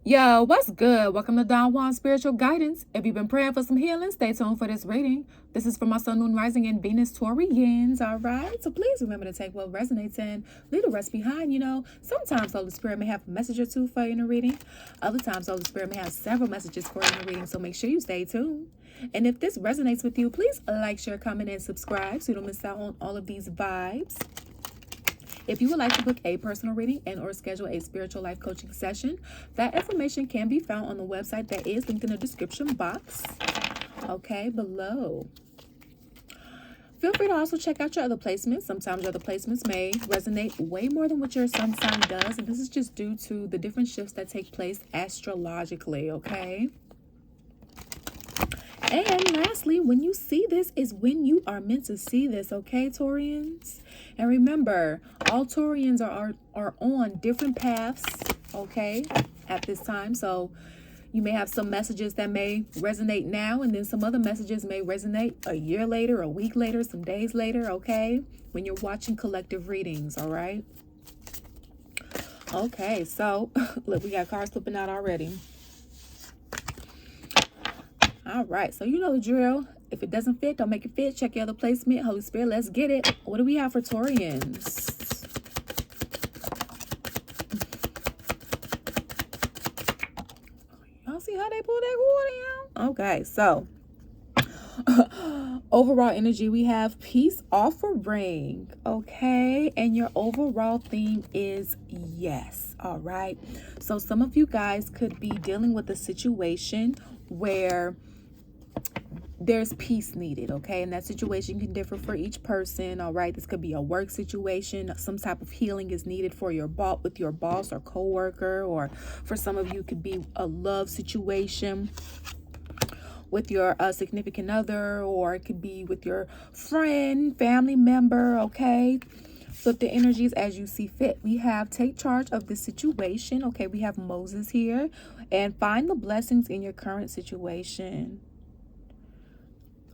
Yo, what's good? Welcome to Don Juan Spiritual Guidance. If you've been praying for some healing, stay tuned for this reading. This is for my Sun, Moon, Rising, and Venus Taurians, all right? So please remember to take what resonates and leave the rest behind. Sometimes Holy Spirit may have a message or two for you in a reading. Other times Holy Spirit may have several messages for you in a reading, so make sure you stay tuned. And if this resonates with you, please like, share, comment, and subscribe so you don't miss out on all of these vibes. If you would like to book a personal reading and or schedule a spiritual life coaching session, that information can be found on the website that is linked in the description box, okay, below. Feel free to also check out your other placements. Sometimes your other placements may resonate way more than what your sun sign does, and this is just due to the different shifts that take place astrologically, okay? And lastly, when you see this is when you are meant to see this, okay, Taurians? And remember, all Taurians are on different paths, okay, at this time. So you may have some messages that may resonate now, and then some other messages may resonate a year later, a week later, some days later, okay, when you're watching collective readings, all right? Okay, so look, we got cards flipping out already. All right, so you know the drill. If it doesn't fit, don't make it fit. Check your other placement. Holy Spirit, let's get it. What do we have for Taurians? Y'all see how they pull that cord in? Okay, so overall energy, we have peace offering, okay? And your overall theme is yes, all right? So some of you guys could be dealing with a situation where there's peace needed, okay? And that situation can differ for each person, all right? This could be a work situation. Some type of healing is needed for your boss, with your boss or coworker, or for some of you, it could be a love situation with your significant other, or it could be with your friend, family member, okay? Flip the energies as you see fit. We have take charge of the situation, okay? We have Moses here, and find the blessings in your current situation.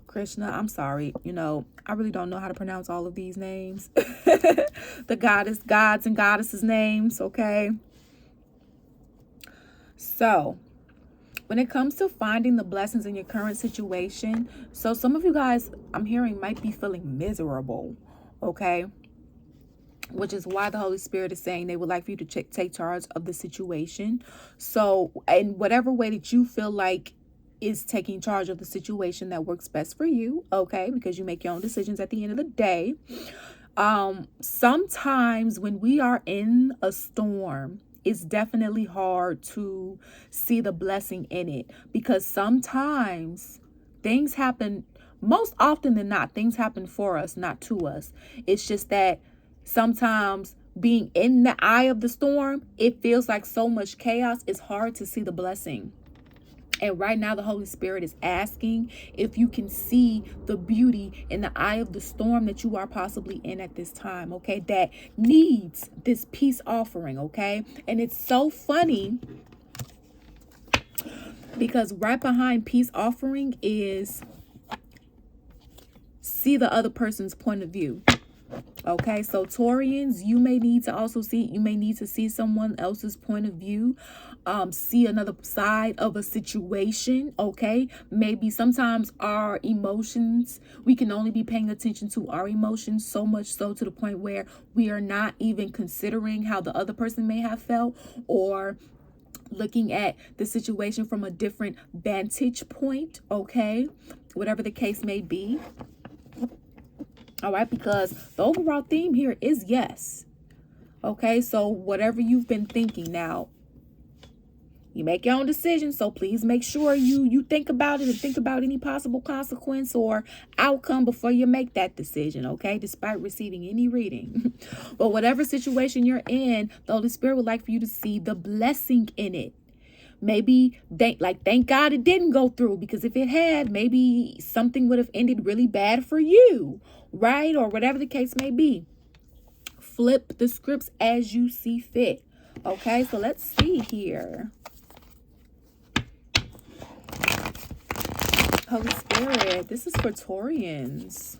Krishna, I'm sorry, I really don't know how to pronounce all of these names. The gods and goddesses names, okay? So when it comes to finding the blessings in your current situation, so some of you guys, I'm hearing, might be feeling miserable, okay? Which is why the Holy Spirit is saying they would like for you to take charge of the situation. So in whatever way that you feel like is taking charge of the situation that works best for you, okay, because you make your own decisions at the end of the day. Sometimes when we are in a storm, it's definitely hard to see the blessing in it, because sometimes things happen, most often than not, things happen for us, not to us. It's just that sometimes being in the eye of the storm, it feels like so much chaos. It's hard to see the blessing. And right now, the Holy Spirit is asking if you can see the beauty in the eye of the storm that you are possibly in at this time, okay? That needs this peace offering, okay? And it's so funny because right behind peace offering is see the other person's point of view. Okay, so Taurians, you may need to see someone else's point of view, see another side of a situation, okay? Maybe sometimes our emotions, we can only be paying attention to our emotions, so much so to the point where we are not even considering how the other person may have felt, or looking at the situation from a different vantage point, okay? Whatever the case may be. All right, because the overall theme here is yes. Okay, so whatever you've been thinking now, you make your own decision. So please make sure you think about it and think about any possible consequence or outcome before you make that decision, okay? Despite receiving any reading. But whatever situation you're in, the Holy Spirit would like for you to see the blessing in it. Maybe thank God it didn't go through, because if it had, maybe something would have ended really bad for you, right? Or whatever the case may be. Flip the scripts as you see fit. Okay, so let's see here. Holy Spirit, this is for Taurians.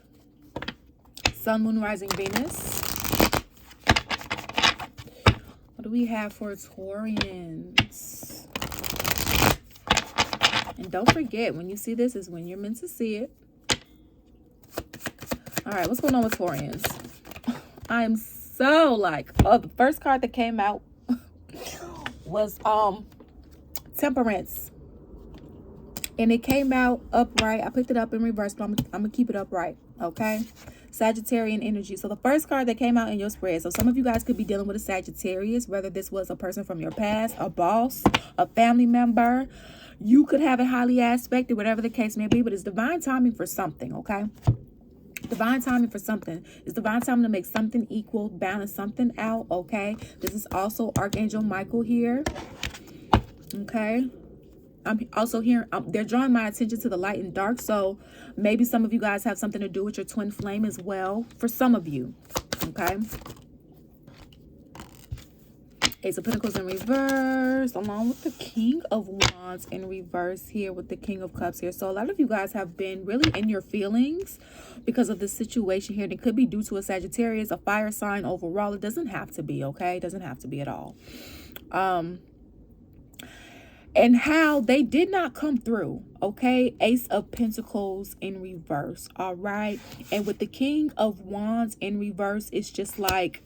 Sun, Moon, Rising, Venus. What do we have for Taurians? don't forget, when you see this is when you're meant to see it. All right, what's going on with Taurians? I am so like, oh, the first card that came out was Temperance. And it came out upright. I picked it up in reverse, but I'm gonna keep it upright, okay? Sagittarian energy. So the first card that came out in your spread. So some of you guys could be dealing with a Sagittarius, whether this was a person from your past, a boss, a family member. You could have it highly aspected, whatever the case may be, but it's divine timing for something, okay? Divine timing for something. It's divine timing to make something equal, balance something out, okay? This is also Archangel Michael here, okay? I'm also hearing, they're drawing my attention to the light and dark. So maybe some of you guys have something to do with your twin flame as well. For some of you, okay? Ace of Pentacles in reverse, along with the King of Wands in reverse here with the King of Cups here. So a lot of you guys have been really in your feelings because of this situation here. And it could be due to a Sagittarius, a fire sign overall. It doesn't have to be, okay? It doesn't have to be at all. And how they did not come through, okay? Ace of Pentacles in reverse, all right? And with the King of Wands in reverse, it's just like,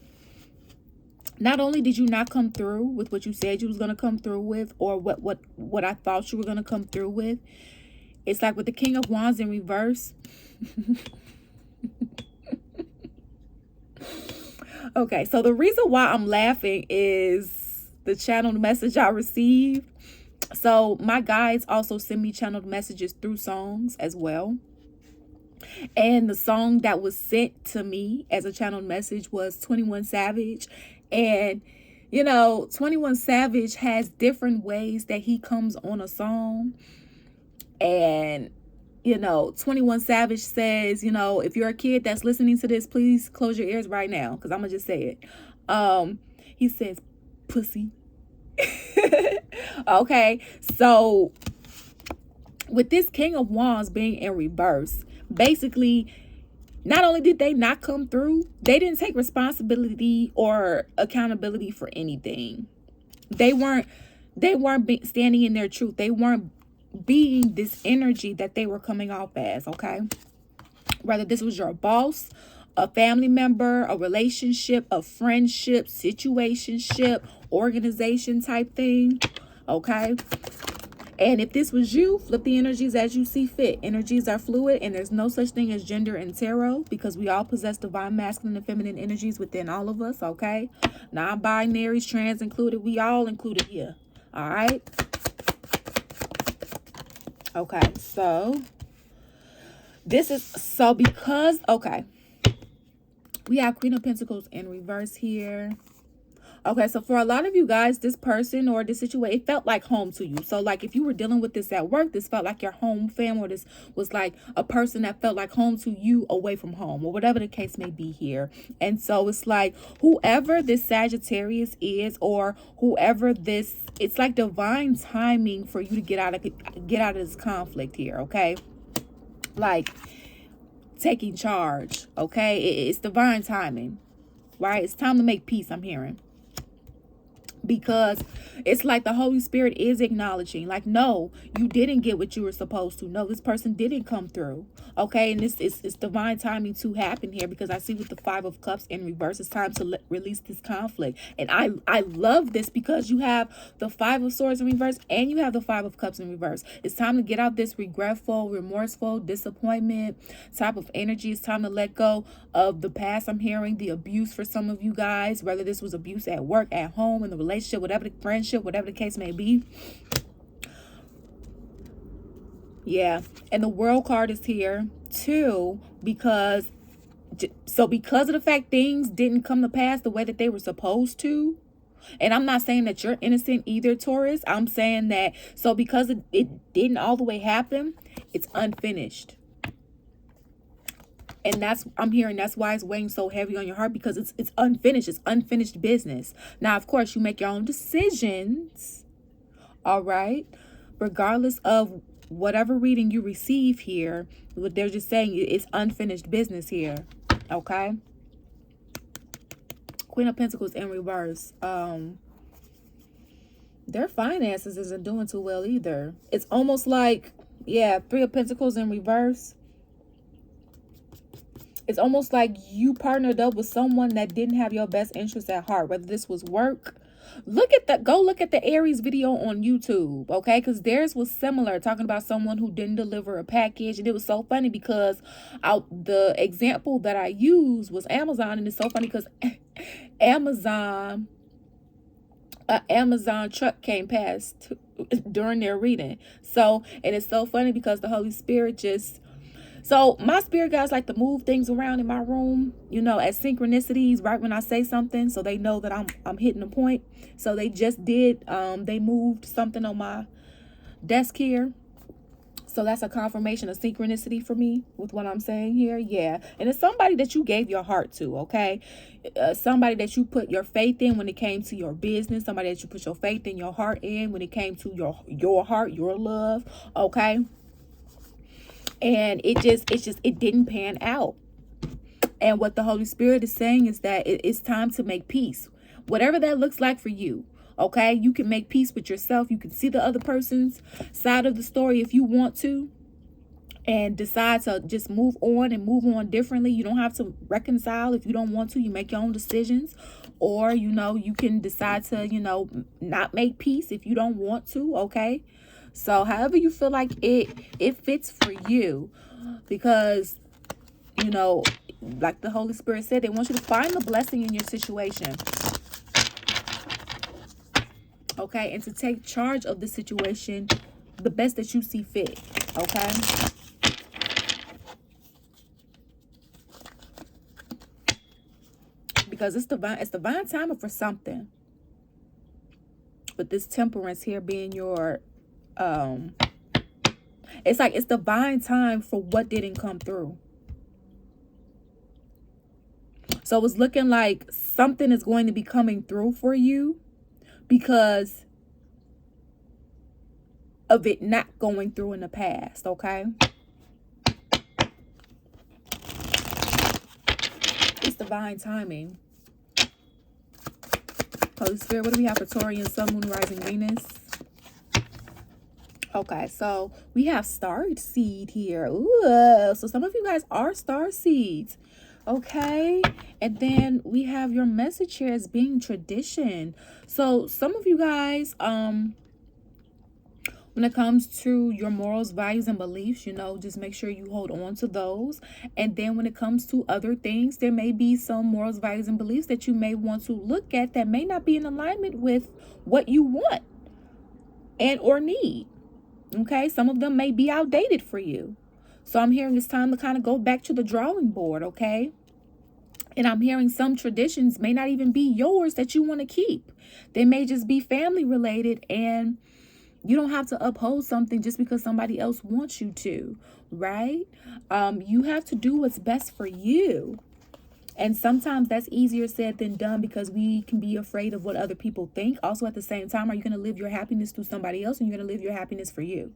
not only did you not come through with what you said you was going to come through with, or what I thought you were going to come through with, it's like with the King of Wands in reverse. Okay, so the reason why I'm laughing is the channeled message I received. So my guides also send me channeled messages through songs as well. And the song that was sent to me as a channeled message was 21 Savage. And, you know, 21 Savage has different ways that he comes on a song. And, you know, 21 Savage says, you know, if you're a kid that's listening to this, please close your ears right now, because I'm going to just say it. He says, pussy. Okay, so with this King of Wands being in reverse, basically, not only did they not come through, they didn't take responsibility or accountability for anything. They weren't standing in their truth. They weren't being this energy that they were coming off as, okay? Whether this was your boss, a family member, a relationship, a friendship, situationship, organization type thing, okay? And if this was you, flip the energies as you see fit. Energies are fluid, and there's no such thing as gender in tarot, because we all possess divine masculine and feminine energies within all of us, okay? Non-binaries, trans included, we all included here, all right? Okay, so this is, so because, okay, we have Queen of Pentacles in reverse here. Okay, so for a lot of you guys, this person or this situation, it felt like home to you. So like if you were dealing with this at work, this felt like your home fam, or this was like a person that felt like home to you away from home, or whatever the case may be here. And so it's like whoever this Sagittarius is, or whoever this, it's like divine timing for you to get out of this conflict here, okay? Like taking charge, okay? It's divine timing, right? It's time to make peace, I'm hearing. Because it's like the Holy Spirit is acknowledging, like, no, you didn't get what you were supposed to. No, this person didn't come through. Okay, and it's divine timing to happen here, because I see with the Five of Cups in reverse, it's time to release this conflict. And I love this, because you have the Five of Swords in reverse and you have the Five of Cups in reverse. It's time to get out this regretful, remorseful, disappointment type of energy. It's time to let go of the past. I'm hearing the abuse for some of you guys, whether this was abuse at work, at home, in the relationship, whatever the friendship, whatever the case may be. Yeah, and the World card is here too, because of the fact things didn't come to pass the way that they were supposed to. And I'm not saying that you're innocent either, Taurus. I'm saying that, so because it didn't all the way happen, it's unfinished. And I'm hearing that's why it's weighing so heavy on your heart, because it's unfinished. It's unfinished business. Now, of course, you make your own decisions, all right? Regardless of whatever reading you receive here, what they're just saying, it's unfinished business here, okay? Queen of Pentacles in reverse. Their finances isn't doing too well either. It's almost like Yeah, Three of Pentacles in reverse. It's almost like you partnered up with someone that didn't have your best interest at heart, whether this was work. Look at that. Go look at the Aries video on YouTube, okay? Because theirs was similar, talking about someone who didn't deliver a package. And it was so funny because the example that I used was Amazon. And it's so funny because Amazon truck came past during their reading. So, and it's so funny because the Holy Spirit just... So my spirit guys like to move things around in my room, you know, as synchronicities right when I say something, so they know that I'm hitting a point. So they just did, they moved something on my desk here. So that's a confirmation of synchronicity for me with what I'm saying here. Yeah. And it's somebody that you gave your heart to, okay? Somebody that you put your faith in when it came to your business. Somebody that you put your faith in, your heart in when it came to your heart, your love, okay? And it didn't pan out. And what the Holy Spirit is saying is that it's time to make peace, whatever that looks like for you. Okay, you can make peace with yourself. You can see the other person's side of the story if you want to, and decide to just move on and move on differently. You don't have to reconcile if you don't want to. You make your own decisions. Or, you know, you can decide to, you know, not make peace if you don't want to. Okay. So however you feel like it fits for you, because, you know, like the Holy Spirit said, they want you to find the blessing in your situation. Okay. And to take charge of the situation the best that you see fit. Okay. Because it's divine timing for something. But this Temperance here being your it's like it's divine time for what didn't come through. So it's looking like something is going to be coming through for you because of it not going through in the past. Okay. It's divine timing. Holy Spirit, what do we have for Taurus, Sun, Moon, Rising, Venus? Okay, so we have star seed here. Ooh, so some of you guys are star seeds. Okay, and then we have your message here as being tradition. So some of you guys, when it comes to your morals, values, and beliefs, you know, just make sure you hold on to those. And then when it comes to other things, there may be some morals, values, and beliefs that you may want to look at that may not be in alignment with what you want and or need. Okay, some of them may be outdated for you. So I'm hearing it's time to kind of go back to the drawing board, okay? And I'm hearing some traditions may not even be yours that you want to keep. They may just be family related, and you don't have to uphold something just because somebody else wants you to, right? You have to do what's best for you. And sometimes that's easier said than done because we can be afraid of what other people think. Also, at the same time, are you going to live your happiness through somebody else, and you're going to live your happiness for you?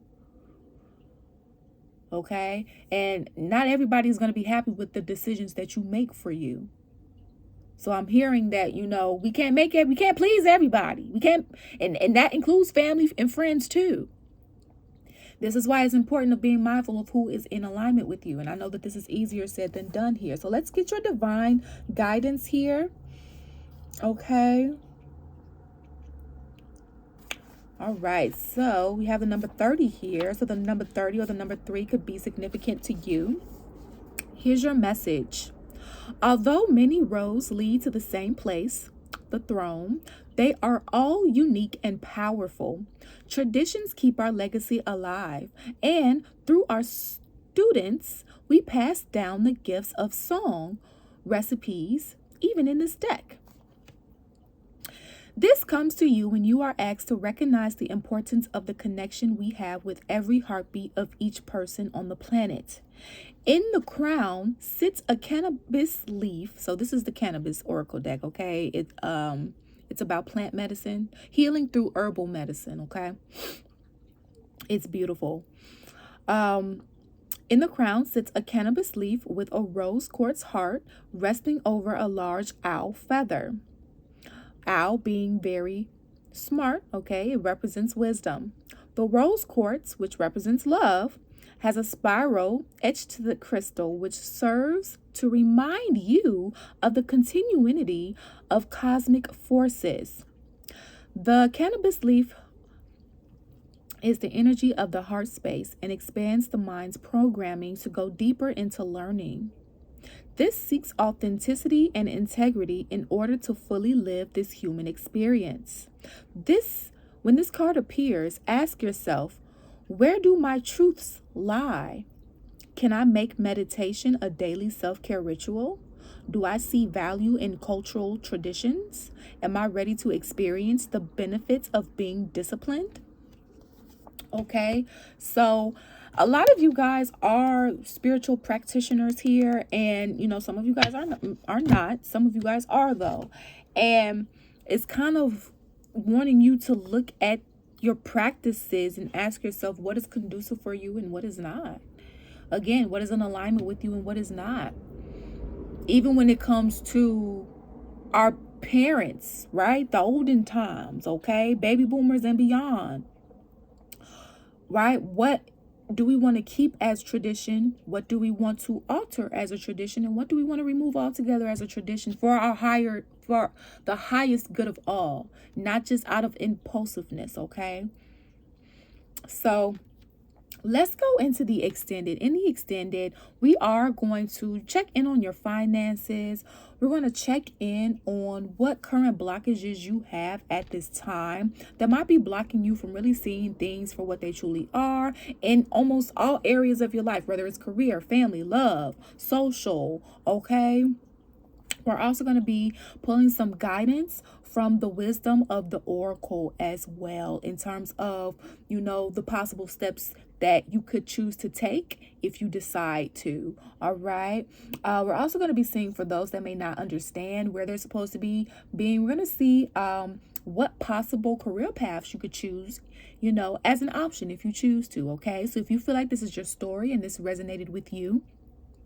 Okay? And not everybody's going to be happy with the decisions that you make for you. So I'm hearing that, you know, we can't please everybody. We can't, and that includes family and friends too. This is why it's important of being mindful of who is in alignment with you. And I know that this is easier said than done here. So let's get your divine guidance here. Okay. All right. So we have the number 30 here. So the number 30 or the number 3 could be significant to you. Here's your message. Although many roads lead to the same place, the throne, they are all unique and powerful. Traditions keep our legacy alive, and through our students, we pass down the gifts of song, recipes, even in this deck. This comes to you when you are asked to recognize the importance of the connection we have with every heartbeat of each person on the planet. In the crown sits a cannabis leaf. So this is the cannabis oracle deck, okay? It's about plant medicine, healing through herbal medicine, okay? It's beautiful. In the crown sits a cannabis leaf with a rose quartz heart resting over a large owl feather. Owl being very smart, okay? It represents wisdom. The rose quartz, which represents love, has a spiral etched to the crystal, which serves to remind you of the continuity of cosmic forces. The cannabis leaf is the energy of the heart space and expands the mind's programming to go deeper into learning. This seeks authenticity and integrity in order to fully live this human experience. When this card appears, ask yourself, where do my truths lie? Can I make meditation a daily self-care ritual? Do I see value in cultural traditions? Am I ready to experience the benefits of being disciplined? Okay, so a lot of you guys are spiritual practitioners here, and some of you guys are not. Some of you guys are, though, and it's kind of wanting you to look at your practices and ask yourself what is conducive for you and what is not. Again, what is in alignment with you and what is not. Even when it comes to our parents, right? The olden times, okay? Baby boomers and beyond. Right? What do we want to keep as tradition? What do we want to alter as a tradition? And what do we want to remove altogether as a tradition for the highest good of all, not just out of impulsiveness, okay? So let's go into the extended. In the extended, we are going to check in on your finances. We're going to check in on what current blockages you have at this time that might be blocking you from really seeing things for what they truly are in almost all areas of your life, whether it's career, family, love, social, okay? We're also going to be pulling some guidance from the wisdom of the oracle as well, in terms of, the possible steps that you could choose to take if you decide to. All right. We're also going to be seeing for those that may not understand where they're supposed to be being. We're going to see what possible career paths you could choose, as an option if you choose to. Okay. So if you feel like this is your story and this resonated with you,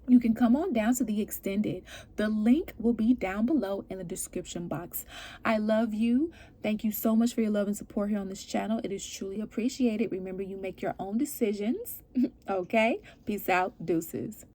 you can come on down to the extended. The link will be down below in the description box. I love you. Thank you so much for your love and support here on this channel. It is truly appreciated. Remember, you make your own decisions. Okay? Peace out. Deuces.